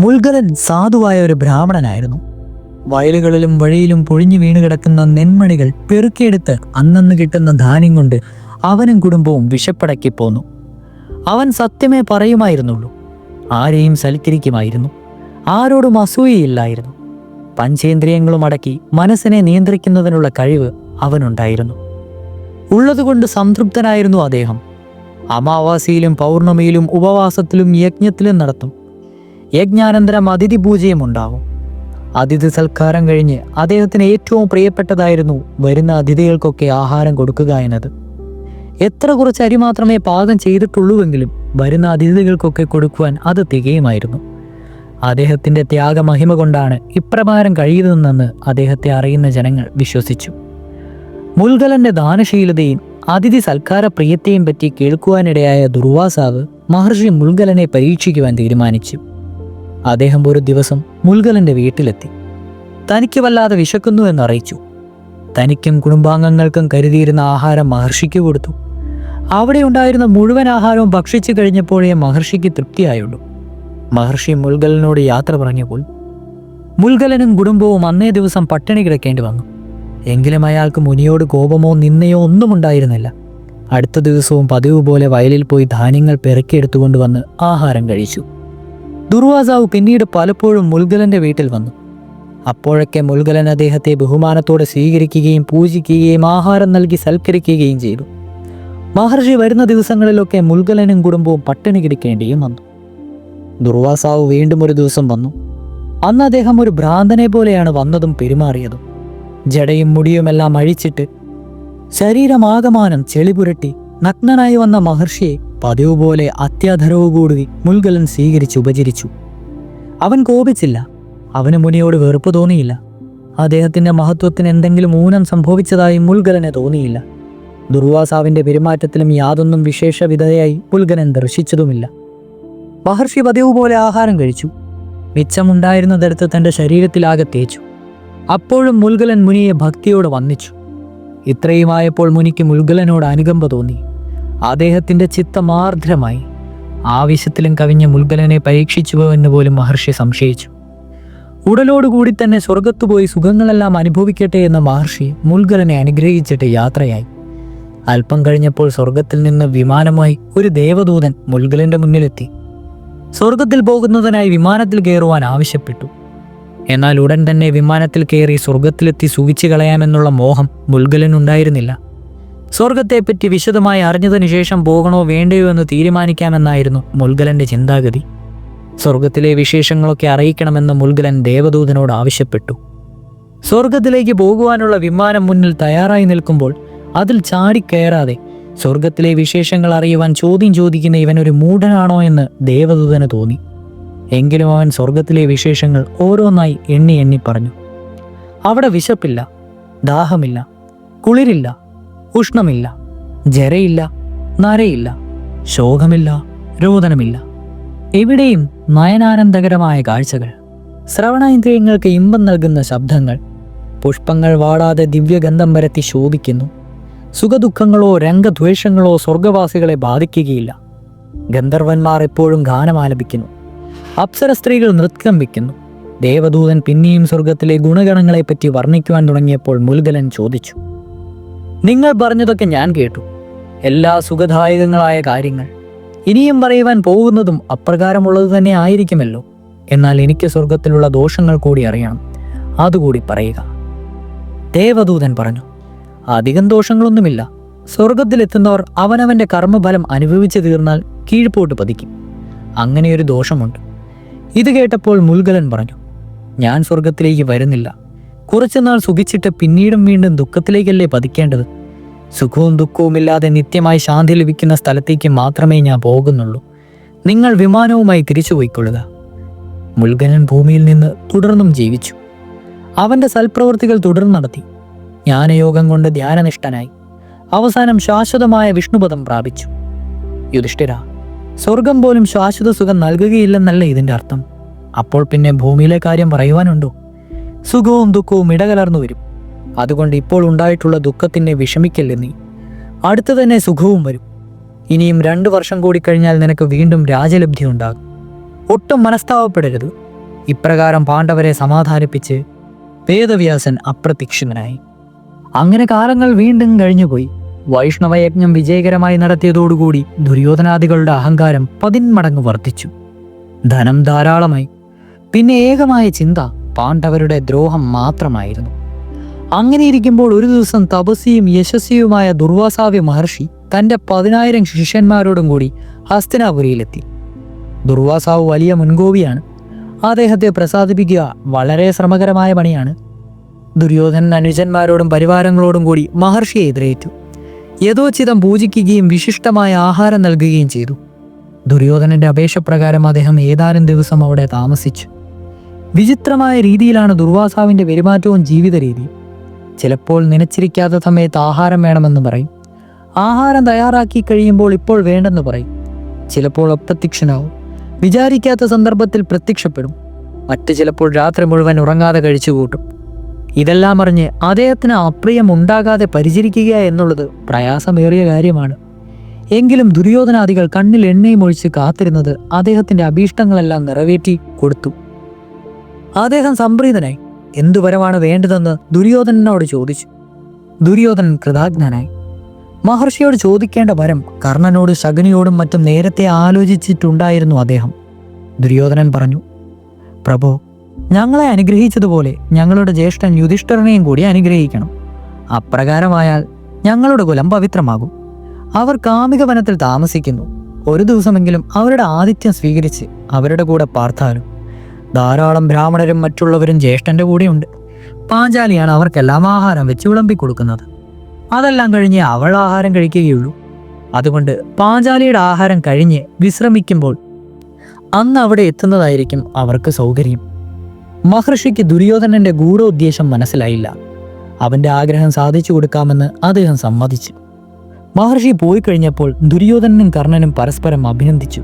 മുൽഗലൻ സാധുവായ ഒരു ബ്രാഹ്മണനായിരുന്നു. വയലുകളിലും വഴിയിലും പൊഴിഞ്ഞു വീണ് കിടക്കുന്ന നെന്മണികൾ പെറുക്കിയെടുത്ത് അന്നന്ന് കിട്ടുന്ന ധാന്യം കൊണ്ട് അവനും കുടുംബവും വിശപ്പടക്കി പോന്നു. അവൻ സത്യമേ പറയുമായിരുന്നുള്ളൂ. ആരെയും സൽക്കരിക്കുമായിരുന്നു. ആരോടും അസൂയയില്ലായിരുന്നു. പഞ്ചേന്ദ്രിയങ്ങളും അടക്കി മനസ്സിനെ നിയന്ത്രിക്കുന്നതിനുള്ള കഴിവ് അവനുണ്ടായിരുന്നു. ഉള്ളതുകൊണ്ട് സംതൃപ്തനായിരുന്നു അദ്ദേഹം. അമാവാസിയിലും പൗർണമിയിലും ഉപവാസത്തിലും യജ്ഞത്തിലും നടത്തും. യജ്ഞാനന്തരം അതിഥി പൂജയും ഉണ്ടാവും. അതിഥി സൽക്കാരം കഴിഞ്ഞ് അദ്ദേഹത്തിന് ഏറ്റവും പ്രിയപ്പെട്ടതായിരുന്നു വരുന്ന അതിഥികൾക്കൊക്കെ ആഹാരം കൊടുക്കുക എന്നത്. എത്ര കുറച്ച് അരി മാത്രമേ പാകം ചെയ്തിട്ടുള്ളൂവെങ്കിലും വരുന്ന അതിഥികൾക്കൊക്കെ കൊടുക്കുവാൻ അത് തികയുമായിരുന്നു. അദ്ദേഹത്തിൻ്റെ ത്യാഗമഹിമ കൊണ്ടാണ് ഇപ്രകാരം കഴിയുന്നതെന്ന് അദ്ദേഹത്തെ അറിയുന്ന ജനങ്ങൾ വിശ്വസിച്ചു. മുൽഗലന്റെ ദാനശീലതയും അതിഥി സൽക്കാര പ്രിയത്തെയും പറ്റി കേൾക്കുവാനിടയായ ദുർവാസാവ് മഹർഷി മുൽഗലനെ പരീക്ഷിക്കുവാൻ തീരുമാനിച്ചു. അദ്ദേഹം ഒരു ദിവസം മുൽഗലന്റെ വീട്ടിലെത്തി. തനിക്ക് വല്ലാതെ വിശക്കുന്നു എന്നറിയിച്ചു. തനിക്കും കുടുംബാംഗങ്ങൾക്കും കരുതിയിരുന്ന ആഹാരം മഹർഷിക്ക് കൊടുത്തു. അവിടെ ഉണ്ടായിരുന്ന മുഴുവൻ ആഹാരവും ഭക്ഷിച്ചു കഴിഞ്ഞപ്പോഴേ മഹർഷിക്ക് തൃപ്തിയായുള്ളൂ. മഹർഷി മുൽഗലനോട് യാത്ര പറഞ്ഞപ്പോൾ മുൽഗലനും കുടുംബവും അന്നേ ദിവസം പട്ടിണി കിടക്കേണ്ടി വന്നു. എങ്കിലും അയാൾക്ക് മുനിയോട് കോപമോ നിന്നയോ ഒന്നും ഉണ്ടായിരുന്നില്ല. അടുത്ത ദിവസവും പതിവ് പോലെ വയലിൽ പോയി ധാന്യങ്ങൾ പെറുക്കിയെടുത്തുകൊണ്ടുവന്ന് ആഹാരം കഴിച്ചു. ദുർവാസാവ് പിന്നീട് പലപ്പോഴും മുൽഗലന്റെ വീട്ടിൽ വന്നു. അപ്പോഴൊക്കെ മുൽഗലൻ അദ്ദേഹത്തെ ബഹുമാനത്തോടെ സ്വീകരിക്കുകയും പൂജിക്കുകയും ആഹാരം നൽകി സൽക്കരിക്കുകയും ചെയ്തു. മഹർഷി വരുന്ന ദിവസങ്ങളിലൊക്കെ മുൽഗലനും കുടുംബവും പട്ടിണി കിടക്കേണ്ടിയും വന്നു. ദുർവാസാവ് വീണ്ടും ഒരു ദിവസം വന്നു. അന്ന് അദ്ദേഹം ഒരു ഭ്രാന്തനെ പോലെയാണ് വന്നതും പെരുമാറിയതും. ജടയും മുടിയുമെല്ലാം അഴിച്ചിട്ട് ശരീരമാകമാനം ചെളിപുരട്ടി നഗ്നനായി വന്ന മഹർഷിയെ പതിവ് പോലെ അത്യാധരവുകൂടി മുൽഗലൻ സ്വീകരിച്ച് ഉപചരിച്ചു. അവൻ കോപിച്ചില്ല. അവന് മുനിയോട് വെറുപ്പ് തോന്നിയില്ല. അദ്ദേഹത്തിൻ്റെ മഹത്വത്തിന് എന്തെങ്കിലും ഊനം സംഭവിച്ചതായി മുൽഗലന് തോന്നിയില്ല. ദുർവാസാവിൻ്റെ പെരുമാറ്റത്തിലും യാതൊന്നും വിശേഷവിധയായി മുൽഗലൻ ദർശിച്ചതുമില്ല. മഹർഷി പതിവ് പോലെ ആഹാരം കഴിച്ചു. മിച്ചമുണ്ടായിരുന്നതെടുത്ത് തൻ്റെ ശരീരത്തിലാകെ തേച്ചു. അപ്പോഴും മുൽഗലൻ മുനിയെ ഭക്തിയോടെ വന്ദിച്ചു. ഇത്രയുമായപ്പോൾ മുനിക്ക് മുൽഗലനോട് അനുകമ്പ തോന്നി. അദ്ദേഹത്തിൻ്റെ ചിത്തമാർദ്രമായി. ആവശ്യത്തിലും കവിഞ്ഞ മുൽഗലനെ പരീക്ഷിച്ചുവോ എന്ന് പോലും മഹർഷി സംശയിച്ചു. ഉടലോടുകൂടി തന്നെ സ്വർഗത്തുപോയി സുഖങ്ങളെല്ലാം അനുഭവിക്കട്ടെ എന്ന മഹർഷി മുൽഗലനെ അനുഗ്രഹിച്ചിട്ട് യാത്രയായി. അല്പം കഴിഞ്ഞപ്പോൾ സ്വർഗത്തിൽ നിന്ന് വിമാനമായി ഒരു ദേവദൂതൻ മുൽഗലന്റെ മുന്നിലെത്തി. സ്വർഗത്തിൽ പോകുന്നതിനായി വിമാനത്തിൽ കയറുവാൻ ആവശ്യപ്പെട്ടു. എന്നാൽ ഉടൻ തന്നെ വിമാനത്തിൽ കയറി സ്വർഗത്തിലെത്തി സുഖിച്ചു കളയാമെന്നുള്ള മോഹം മുൽഗലനുണ്ടായിരുന്നില്ല. സ്വർഗത്തെപ്പറ്റി വിശദമായി അറിഞ്ഞതിനു ശേഷം പോകണോ വേണ്ടയോ എന്ന് തീരുമാനിക്കാമെന്നായിരുന്നു മുൽഗലന്റെ ചിന്താഗതി. സ്വർഗത്തിലെ വിശേഷങ്ങളൊക്കെ അറിയിക്കണമെന്ന് മുൽഗലൻ ദേവദൂതനോട് ആവശ്യപ്പെട്ടു. സ്വർഗത്തിലേക്ക് പോകുവാനുള്ള വിമാനം മുന്നിൽ തയ്യാറായി നിൽക്കുമ്പോൾ അതിൽ ചാടിക്കയറാതെ സ്വർഗത്തിലെ വിശേഷങ്ങൾ അറിയുവാൻ ചോദ്യം ചോദിക്കുന്ന ഇവനൊരു മൂഢനാണോ എന്ന് ദേവദൂതന് തോന്നി. എങ്കിലും അവൻ സ്വർഗത്തിലെ വിശേഷങ്ങൾ ഓരോന്നായി എണ്ണി എണ്ണി പറഞ്ഞു. അവിടെ വിശപ്പില്ല, ദാഹമില്ല, കുളിരില്ല, ഉഷ്ണമില്ല, ജരയില്ല, നരയില്ല, ശോകമില്ല, രോദനമില്ല. എവിടെയും നയനാനന്ദകരമായ കാഴ്ചകൾ, ശ്രവണേന്ദ്രിയങ്ങൾക്ക് ഇമ്പം നൽകുന്ന ശബ്ദങ്ങൾ, പുഷ്പങ്ങൾ വാടാതെ ദിവ്യഗന്ധം പരത്തി ശോഭിക്കുന്നു. സുഖദുഃഖങ്ങളോ രംഗദ്വേഷങ്ങളോ സ്വർഗവാസികളെ ബാധിക്കുകയില്ല. ഗന്ധർവന്മാർ എപ്പോഴും ഗാനമാലപിക്കുന്നു, അപ്സര സ്ത്രീകൾ നൃത്തം വയ്ക്കുന്നു. ദേവദൂതൻ പിന്നെയും സ്വർഗത്തിലെ ഗുണഗണങ്ങളെപ്പറ്റി വർണ്ണിക്കുവാൻ തുടങ്ങിയപ്പോൾ മുൽഗലൻ ചോദിച്ചു, നിങ്ങൾ പറഞ്ഞതൊക്കെ ഞാൻ കേട്ടു, എല്ലാ സുഖദായകങ്ങളായ കാര്യങ്ങൾ. ഇനിയും പറയുവാൻ പോകുന്നതും അപ്രകാരമുള്ളത് തന്നെ ആയിരിക്കുമല്ലോ. എന്നാൽ എനിക്ക് സ്വർഗത്തിലുള്ള ദോഷങ്ങൾ കൂടി അറിയണം, അതുകൂടി പറയുക. ദേവദൂതൻ പറഞ്ഞു, അധികം ദോഷങ്ങളൊന്നുമില്ല. സ്വർഗത്തിലെത്തുന്നവർ അവനവന്റെ കർമ്മഫലം അനുഭവിച്ചു തീർന്നാൽ കീഴ്പോട്ട് പതിക്കും. അങ്ങനെയൊരു ദോഷമുണ്ട്. ഇത് കേട്ടപ്പോൾ മുൽഗലൻ പറഞ്ഞു, ഞാൻ സ്വർഗത്തിലേക്ക് വരുന്നില്ല. കുറച്ചുനാൾ സുഖിച്ചിട്ട് പിന്നീടും വീണ്ടും ദുഃഖത്തിലേക്കല്ലേ പതിക്കേണ്ടത്? സുഖവും ദുഃഖവുമില്ലാതെ നിത്യമായി ശാന്തി ലഭിക്കുന്ന സ്ഥലത്തേക്ക് മാത്രമേ ഞാൻ പോകുന്നുള്ളൂ. നിങ്ങൾ വിമാനവുമായി തിരിച്ചു പോയിക്കൊള്ളുക. മുൽഗലൻ ഭൂമിയിൽ നിന്ന് തുടർന്നും ജീവിച്ചു. അവന്റെ സൽപ്രവൃത്തികൾ തുടർന്ന് നടത്തി. ജ്ഞാനയോഗം കൊണ്ട് ധ്യാനനിഷ്ഠനായി അവസാനം ശാശ്വതമായ വിഷ്ണുപദം പ്രാപിച്ചു. യുധിഷ്ഠിര, സ്വർഗം പോലും ശാശ്വത സുഖം നൽകുകയില്ലെന്നല്ല ഇതിൻ്റെ അർത്ഥം. അപ്പോൾ പിന്നെ ഭൂമിയിലെ കാര്യം പറയുവാനുണ്ടോ? സുഖവും ദുഃഖവും ഇടകലർന്നു വരും. അതുകൊണ്ട് ഇപ്പോൾ ഉണ്ടായിട്ടുള്ള ദുഃഖത്തിനെ വിഷമിക്കല്ലേ നീ. അടുത്തു തന്നെ സുഖവും വരും. ഇനിയും 2 വർഷം കൂടി കഴിഞ്ഞാൽ നിനക്ക് വീണ്ടും രാജലബ്ധി ഉണ്ടാകും. ഒട്ടും മനസ്താവപ്പെടരുത്. ഇപ്രകാരം പാണ്ഡവരെ സമാധാനിപ്പിച്ച് വേദവ്യാസൻ അപ്രത്യക്ഷനായി. അങ്ങനെ കാലങ്ങൾ വീണ്ടും കഴിഞ്ഞുപോയി. വൈഷ്ണവയജ്ഞം വിജയകരമായി നടത്തിയതോടുകൂടി ദുര്യോധനാദികളുടെ അഹങ്കാരം 10 മടങ്ങ് വർദ്ധിച്ചു. ധനം ധാരാളമായി. പിന്നെ ഏകമായ ചിന്ത പാണ്ഡവരുടെ ദ്രോഹം മാത്രമായിരുന്നു. അങ്ങനെ ഇരിക്കുമ്പോൾ ഒരു ദിവസം തപസ്വിയും യശസ്വിയുമായ ദുർവാസാവ്യ മഹർഷി തൻ്റെ 10,000 ശിഷ്യന്മാരോടും കൂടി ഹസ്തിനാപുരിയിലെത്തി. ദുർവാസാവ് വലിയ മുൻകോപിയാണ്. അദ്ദേഹത്തെ പ്രസാദിപ്പിക്കുക വളരെ ശ്രമകരമായ പണിയാണ്. ദുര്യോധനൻ അനുജന്മാരോടും പരിവാരങ്ങളോടും കൂടി മഹർഷിയെ എതിരേറ്റു. യഥോചിതം പൂജിക്കുകയും വിശിഷ്ടമായ ആഹാരം നൽകുകയും ചെയ്തു. ദുര്യോധനന്റെ അപേക്ഷപ്രകാരം അദ്ദേഹം ഏതാനും ദിവസം അവിടെ താമസിച്ചു. വിചിത്രമായ രീതിയിലാണ് ദുർവാസാവിന്റെ പെരുമാറ്റവും ജീവിത രീതിയും. ചിലപ്പോൾ നനച്ചിരിക്കാത്ത സമയത്ത് ആഹാരം വേണമെന്ന് പറയും. ആഹാരം തയ്യാറാക്കി കഴിയുമ്പോൾ ഇപ്പോൾ വേണ്ടെന്ന് പറയും. ചിലപ്പോൾ അപ്രത്യക്ഷനാവും. വിചാരിക്കാത്ത സന്ദർഭത്തിൽ പ്രത്യക്ഷപ്പെടും. മറ്റ് ചിലപ്പോൾ രാത്രി മുഴുവൻ ഉറങ്ങാതെ കഴിച്ചു കൂട്ടും. ഇതെല്ലാം അറിഞ്ഞ് അദ്ദേഹത്തിന് അപ്രിയം ഉണ്ടാകാതെ പരിചരിക്കുക എന്നുള്ളത് പ്രയാസമേറിയ കാര്യമാണ്. എങ്കിലും ദുര്യോധനാദികൾ കണ്ണിൽ എണ്ണയും ഒഴിച്ച് കാത്തിരുന്നത് അദ്ദേഹത്തിന്റെ അഭീഷ്ടങ്ങളെല്ലാം നിറവേറ്റി കൊടുത്തു. അദ്ദേഹം സംപ്രീതനായി. എന്തു വരമാണ് വേണ്ടതെന്ന് ദുര്യോധനനോട് ചോദിച്ചു. ദുര്യോധനൻ കൃതജ്ഞനായി. മഹർഷിയോട് ചോദിക്കേണ്ട വരം കർണനോട് ശകുനിയോടും മറ്റും നേരത്തെ ആലോചിച്ചിട്ടുണ്ടായിരുന്നു അദ്ദേഹം. ദുര്യോധനൻ പറഞ്ഞു, പ്രഭോ, ഞങ്ങളെ അനുഗ്രഹിച്ചതുപോലെ ഞങ്ങളുടെ ജ്യേഷ്ഠൻ യുധിഷ്ഠിരനെയും കൂടി അനുഗ്രഹിക്കണം. അപ്രകാരമായാൽ ഞങ്ങളുടെ കുലം പവിത്രമാകും. അവർ കാമിക വനത്തിൽ താമസിക്കുന്നു. ഒരു ദിവസമെങ്കിലും അവരുടെ ആതിഥ്യം സ്വീകരിച്ച് അവരുടെ കൂടെ പാർത്താലും. ധാരാളം ബ്രാഹ്മണരും മറ്റുള്ളവരും ജ്യേഷ്ഠന്റെ കൂടെയുണ്ട്. പാഞ്ചാലിയാണ് അവർക്കെല്ലാം ആഹാരം വെച്ച് വിളമ്പിക്കൊടുക്കുന്നത്. അതെല്ലാം കഴിഞ്ഞ് അവൾ ആഹാരം കഴിക്കുകയുള്ളൂ. അതുകൊണ്ട് പാഞ്ചാലിയുടെ ആഹാരം കഴിഞ്ഞ് വിശ്രമിക്കുമ്പോൾ അന്ന് അവിടെ എത്തുന്നതായിരിക്കും അവർക്ക് സൗകര്യം. മഹർഷിക്ക് ദുര്യോധനന്റെ ഗൂഢോദ്ദേശം മനസ്സിലായില്ല. അവന്റെ ആഗ്രഹം സാധിച്ചു കൊടുക്കാമെന്ന് അദ്ദേഹം സമ്മതിച്ചു. മഹർഷി പോയി കഴിഞ്ഞപ്പോൾ ദുര്യോധനനും കർണനും പരസ്പരം അഭിനന്ദിച്ചു.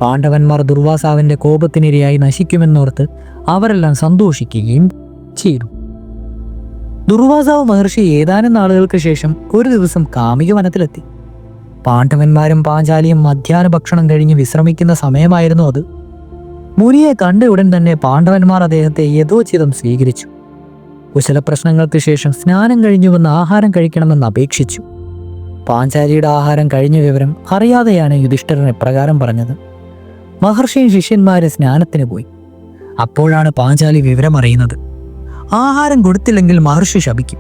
പാണ്ഡവന്മാർ ദുർവാസാവിന്റെ കോപത്തിനിരയായി നശിക്കുമെന്നോർത്ത് അവരെല്ലാം സന്തോഷിക്കുകയും ചെയ്തു. ദുർവാസാവ് മഹർഷി ഏതാനും നാളുകൾക്ക് ശേഷം ഒരു ദിവസം കാമിക വനത്തിലെത്തി. പാണ്ഡവന്മാരും പാഞ്ചാലിയും മധ്യാഹ്ന ഭക്ഷണം കഴിഞ്ഞ് വിശ്രമിക്കുന്ന സമയമായിരുന്നു അത്. മുനിയെ കണ്ട ഉടൻ തന്നെ പാണ്ഡവന്മാർ അദ്ദേഹത്തെ യഥോചിതം സ്വീകരിച്ചു. കുശലപ്രശ്നങ്ങൾക്ക് ശേഷം സ്നാനം കഴിഞ്ഞുവന്ന് ആഹാരം കഴിക്കണമെന്ന് അപേക്ഷിച്ചു. പാഞ്ചാലിയുടെ ആഹാരം കഴിഞ്ഞ വിവരം അറിയാതെയാണ് യുധിഷ്ഠിരൻ എപ്രകാരം പറഞ്ഞത്. മഹർഷിയും ശിഷ്യന്മാരെ സ്നാനത്തിന് പോയി. അപ്പോഴാണ് പാഞ്ചാലി വിവരം അറിയുന്നത്. ആഹാരം കൊടുത്തില്ലെങ്കിൽ മഹർഷി ശപിക്കും.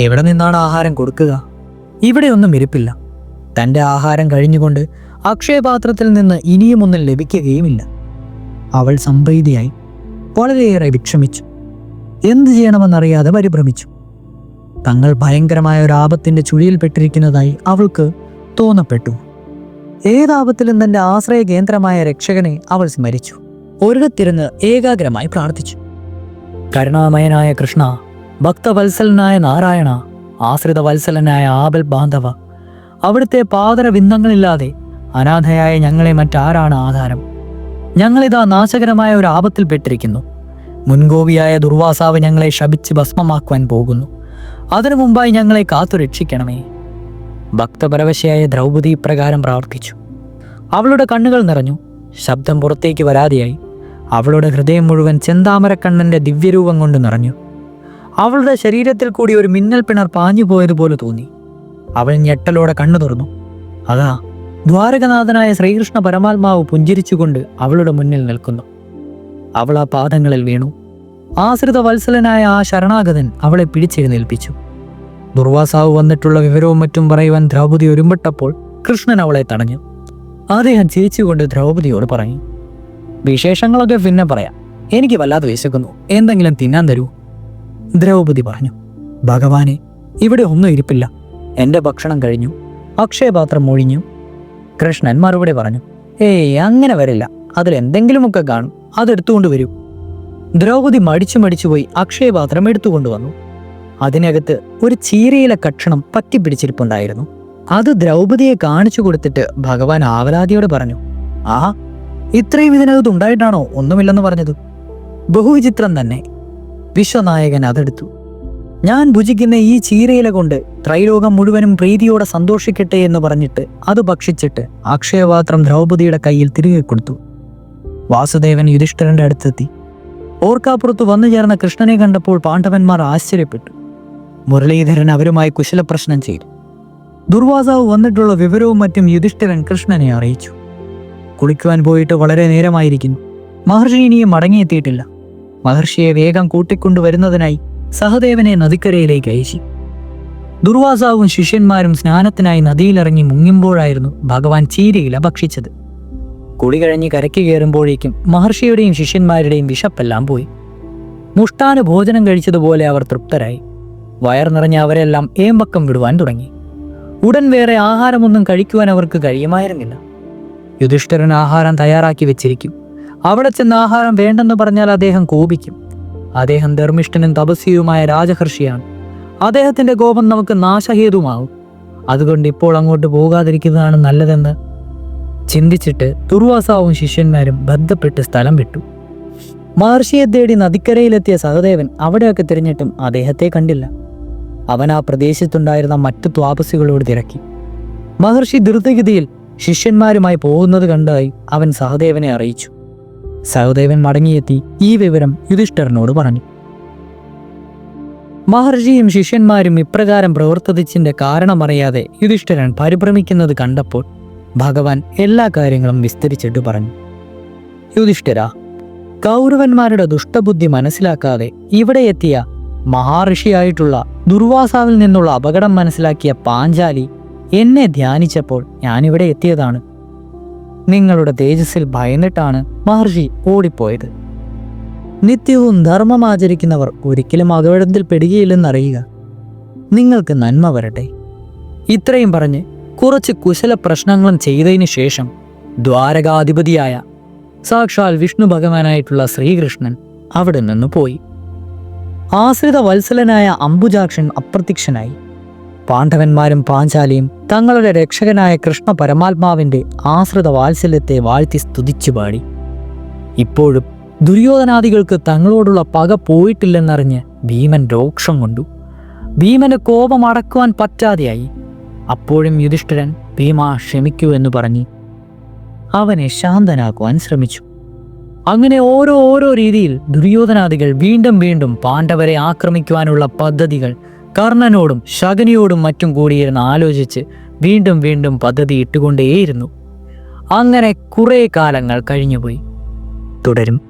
എവിടെ നിന്നാണ് ആഹാരം കൊടുക്കുക? ഇവിടെയൊന്നും ഇരിപ്പില്ല. തൻ്റെ ആഹാരം കഴിഞ്ഞുകൊണ്ട് അക്ഷയപാത്രത്തിൽ നിന്ന് ഇനിയും ഒന്നും ലഭിക്കുകയുമില്ല. അവൾ സംപ്രീതിയായി വളരെയേറെ വിഷമിച്ചു. എന്തു ചെയ്യണമെന്നറിയാതെ പരിഭ്രമിച്ചു. തങ്ങൾ ഭയങ്കരമായ ഒരു ആപത്തിന്റെ ചുഴിയിൽപ്പെട്ടിരിക്കുന്നതായി അവൾക്ക് തോന്നപ്പെട്ടു. ഏതാപത്തിലും തന്റെ ആശ്രയ കേന്ദ്രമായ രക്ഷകനെ അവൾ സ്മരിച്ചു. ഒരിടത്തിരുന്ന് ഏകാഗ്രമായി പ്രാർത്ഥിച്ചു. കരുണാമയനായ കൃഷ്ണ, ഭക്തവത്സലനായ നാരായണ, ആശ്രിത വത്സലനായ ആപൽ ബാന്ധവ, അവിടുത്തെ പാദരബിന്ദങ്ങളില്ലാതെ അനാഥയായ ഞങ്ങളെ മറ്റാരാണ് ആധാരം? ഞങ്ങളിതാ നാശകരമായ ഒരു ആപത്തിൽപ്പെട്ടിരിക്കുന്നു. മുൻകോപിയായ ദുർവാസാവ് ഞങ്ങളെ ശപിച്ച് ഭസ്മമാക്കുവാൻ പോകുന്നു. അതിനു മുമ്പായി ഞങ്ങളെ കാത്തു രക്ഷിക്കണമേ. ഭക്തപരവശയായ ദ്രൗപദി ഇപ്രകാരം പ്രാർത്ഥിച്ചു. അവളുടെ കണ്ണുകൾ നിറഞ്ഞു. ശബ്ദം പുറത്തേക്ക് വരാതെയായി. അവളുടെ ഹൃദയം മുഴുവൻ ചെന്താമരക്കണ്ണന്റെ ദിവ്യരൂപം കൊണ്ട് നിറഞ്ഞു. അവളുടെ ശരീരത്തിൽ കൂടി ഒരു മിന്നൽ പിണർ പാഞ്ഞു പോയതുപോലെ തോന്നി. അവൾ ഞെട്ടലോടെ കണ്ണു തുറന്നു. അതാ ദ്വാരകനാഥനായ ശ്രീകൃഷ്ണ പരമാത്മാവ് പുഞ്ചിരിച്ചുകൊണ്ട് അവളുടെ മുന്നിൽ നിൽക്കുന്നു. അവൾ ആ പാദങ്ങളിൽ വീണു. ആശ്രിത വത്സലനായ ആ ശരണാഗതൻ അവളെ പിടിച്ചെഴുന്നേൽപ്പിച്ചു. ദുർവാസാവ് വന്നിട്ടുള്ള വിവരവും മറ്റും പറയുവാൻ ദ്രൗപദി ഒരുമ്പെട്ടപ്പോൾ കൃഷ്ണൻ അവളെ തടഞ്ഞു. അദ്ദേഹം ചിരിച്ചുകൊണ്ട് ദ്രൗപദിയോട് പറഞ്ഞു, വിശേഷങ്ങളൊക്കെ പിന്നെ പറയാം. എനിക്ക് വല്ലാതെ വിശക്കുന്നു. എന്തെങ്കിലും തിന്നാൻ തരൂ. ദ്രൗപദി പറഞ്ഞു, ഭഗവാനെ, ഇവിടെ ഒന്നും ഇരിപ്പില്ല. എൻ്റെ ഭക്ഷണം കഴിഞ്ഞു. അക്ഷയപാത്രം ഒഴിഞ്ഞു. കൃഷ്ണൻ മറുപടി പറഞ്ഞു, ഏയ് അങ്ങനെ വരില്ല. അതിലെന്തെങ്കിലുമൊക്കെ കാണും. അതെടുത്തുകൊണ്ട് വരൂ. ദ്രൗപദി മടിച്ചുപോയി അക്ഷയപാത്രം എടുത്തുകൊണ്ടുവന്നു. അതിനകത്ത് ഒരു ചീരയിലെ കക്ഷണം പറ്റിപ്പിടിച്ചിരിപ്പുണ്ടായിരുന്നു. അത് ദ്രൗപദിയെ കാണിച്ചു കൊടുത്തിട്ട് ഭഗവാൻ ആവലാതിയോട് പറഞ്ഞു, ആ ഇത്രയും ഇതിനകത്ത് ഉണ്ടായിട്ടാണോ ഒന്നുമില്ലെന്ന് പറഞ്ഞത്? ബഹുവിചിത്രം തന്നെ. വിശ്വനായകൻ അതെടുത്തു. ഞാൻ ഭുജിക്കുന്ന ഈ ചീരയില കൊണ്ട് ത്രൈലോകം മുഴുവനും പ്രീതിയോടെ സന്തോഷിക്കട്ടെ എന്ന് പറഞ്ഞിട്ട് അത് ഭക്ഷിച്ചിട്ട് അക്ഷയപാത്രം ദ്രൗപദിയുടെ കയ്യിൽ തിരികെ കൊടുത്തു. വാസുദേവൻ യുധിഷ്ഠിരന്റെ അടുത്തെത്തി. ഓർക്കാപ്പുറത്ത് വന്നു ചേർന്ന കൃഷ്ണനെ കണ്ടപ്പോൾ പാണ്ഡവന്മാർ ആശ്ചര്യപ്പെട്ടു. മുരളീധരൻ അവരുമായി കുശലപ്രശ്നം ചെയ്തു. ദുർവാസാവ് വന്നിട്ടുള്ള വിവരവും മറ്റും യുധിഷ്ഠിരൻ കൃഷ്ണനെ അറിയിച്ചു. കുളിക്കുവാൻ പോയിട്ട് വളരെ നേരമായിരിക്കുന്നു. മഹർഷി ഇനിയും മടങ്ങിയെത്തിയിട്ടില്ല. മഹർഷിയെ വേഗം കൂട്ടിക്കൊണ്ടുവരുന്നതിനായി സഹദേവനെ നദിക്കരയിലേക്ക് അയച്ചു. ദുർവാസാവും ശിഷ്യന്മാരും സ്നാനത്തിനായി നദിയിലിറങ്ങി മുങ്ങുമ്പോഴായിരുന്നു ഭഗവാൻ ചീരയില ഭക്ഷിച്ചത്. കുളി കഴിഞ്ഞ് കരയ്ക്ക് കയറുമ്പോഴേക്കും മഹർഷിയുടെയും ശിഷ്യന്മാരുടെയും വിശപ്പെല്ലാം പോയി. മുഷ്ടാന ഭോജനം കഴിച്ചതുപോലെ അവർ തൃപ്തരായി. വയർ നിറഞ്ഞ അവരെല്ലാം ഏമ്പക്കം വിടുവാൻ തുടങ്ങി. ഉടൻ വേറെ ആഹാരമൊന്നും കഴിക്കുവാൻ അവർക്ക് കഴിയുമായിരുന്നില്ല. യുധിഷ്ഠിരൻ ആഹാരം തയ്യാറാക്കി വെച്ചിരിക്കും. അവിടെ ചെന്ന് ആഹാരം വേണ്ടെന്ന് പറഞ്ഞാൽ അദ്ദേഹം കോപിക്കും. അദ്ദേഹം ധർമ്മിഷ്ഠനും തപസ്വിയുമായ രാജഹർഷിയാണ്. അദ്ദേഹത്തിന്റെ കോപം നമുക്ക് നാശഹേതുമാവും. അതുകൊണ്ട് ഇപ്പോൾ അങ്ങോട്ട് പോകാതിരിക്കുന്നതാണ് നല്ലതെന്ന് ചിന്തിച്ചിട്ട് ദുർവാസാവും ശിഷ്യന്മാരും ബന്ധപ്പെട്ട് സ്ഥലം വിട്ടു. മഹർഷിയെ തേടി നദിക്കരയിലെത്തിയ സഹദേവൻ അവിടെയൊക്കെ തിരഞ്ഞിട്ടും അദ്ദേഹത്തെ കണ്ടില്ല. അവൻ ആ പ്രദേശത്തുണ്ടായിരുന്ന മറ്റു ത്വാപസികളോട് തിരക്കി. മഹർഷി ധൃതഗതിയിൽ ശിഷ്യന്മാരുമായി പോകുന്നത് കണ്ടതായി അവൻ സഹദേവനെ അറിയിച്ചു. സഹദേവൻ മടങ്ങിയെത്തി ഈ വിവരം യുധിഷ്ഠിരനോട് പറഞ്ഞു. മഹർഷിയും ശിഷ്യന്മാരും ഇപ്രകാരം പ്രവർത്തിച്ചതിന്റെ കാരണമറിയാതെ യുധിഷ്ഠിരൻ പരിഭ്രമിക്കുന്നത് കണ്ടപ്പോൾ ഭഗവാൻ എല്ലാ കാര്യങ്ങളും വിസ്തരിച്ചിട്ട് പറഞ്ഞു. യുധിഷ്ഠിര, കൗരവന്മാരുടെ ദുഷ്ടബുദ്ധി മനസ്സിലാക്കാതെ ഇവിടെ എത്തിയ മഹാഋഷിയായിട്ടുള്ള ദുർവാസാവിൽ നിന്നുള്ള അപകടം മനസ്സിലാക്കിയ പാഞ്ചാലി എന്നെ ധ്യാനിച്ചപ്പോൾ ഞാനിവിടെ എത്തിയതാണ്. നിങ്ങളുടെ തേജസ്സിൽ ഭയന്നിട്ടാണ് മഹർഷി ഓടിപ്പോയത്. നിത്യവും ധർമ്മമാചരിക്കുന്നവർ ഒരിക്കലും അപകടത്തിൽ പെടുകയില്ലെന്നറിയുക. നിങ്ങൾക്ക് നന്മ വരട്ടെ. ഇത്രയും പറഞ്ഞ് കുറച്ച് കുശല പ്രശ്നങ്ങളും ചെയ്തതിനു ശേഷം ദ്വാരകാധിപതിയായ സാക്ഷാൽ വിഷ്ണു ഭഗവാനായിട്ടുള്ള ശ്രീകൃഷ്ണൻ അവിടെ നിന്ന് പോയി. ആശ്രിത വത്സലനായ അംബുജാക്ഷൻ അപ്രത്യക്ഷനായി. പാണ്ഡവന്മാരും പാഞ്ചാലിയും തങ്ങളുടെ രക്ഷകനായ കൃഷ്ണ പരമാത്മാവിന്റെ ആശ്രിത വാത്സല്യത്തെ വാഴ്ത്തി സ്തുതിച്ചു പാടി. ഇപ്പോഴും ദുര്യോധനാദികൾക്ക് തങ്ങളോടുള്ള പക പോയിട്ടില്ലെന്നറിഞ്ഞ് ഭീമൻ രോക്ഷം കൊണ്ടു. ഭീമന് കോപം അടക്കുവാൻ പറ്റാതെയായി. അപ്പോഴും യുധിഷ്ഠിരൻ ഭീമ ക്ഷമിക്കൂ എന്ന് പറഞ്ഞ് അവനെ ശാന്തനാക്കുവാൻ ശ്രമിച്ചു. അങ്ങനെ ഓരോ രീതിയിൽ ദുര്യോധനാദികൾ വീണ്ടും പാണ്ഡവരെ ആക്രമിക്കുവാനുള്ള പദ്ധതികൾ കർണനോടും ശകുനിയോടും മറ്റും കൂടിയിരുന്ന് ആലോചിച്ച് വീണ്ടും പദ്ധതി ഇട്ടുകൊണ്ടേയിരുന്നു. അങ്ങനെ കുറേ കാലങ്ങൾ കഴിഞ്ഞുപോയി. തുടരും.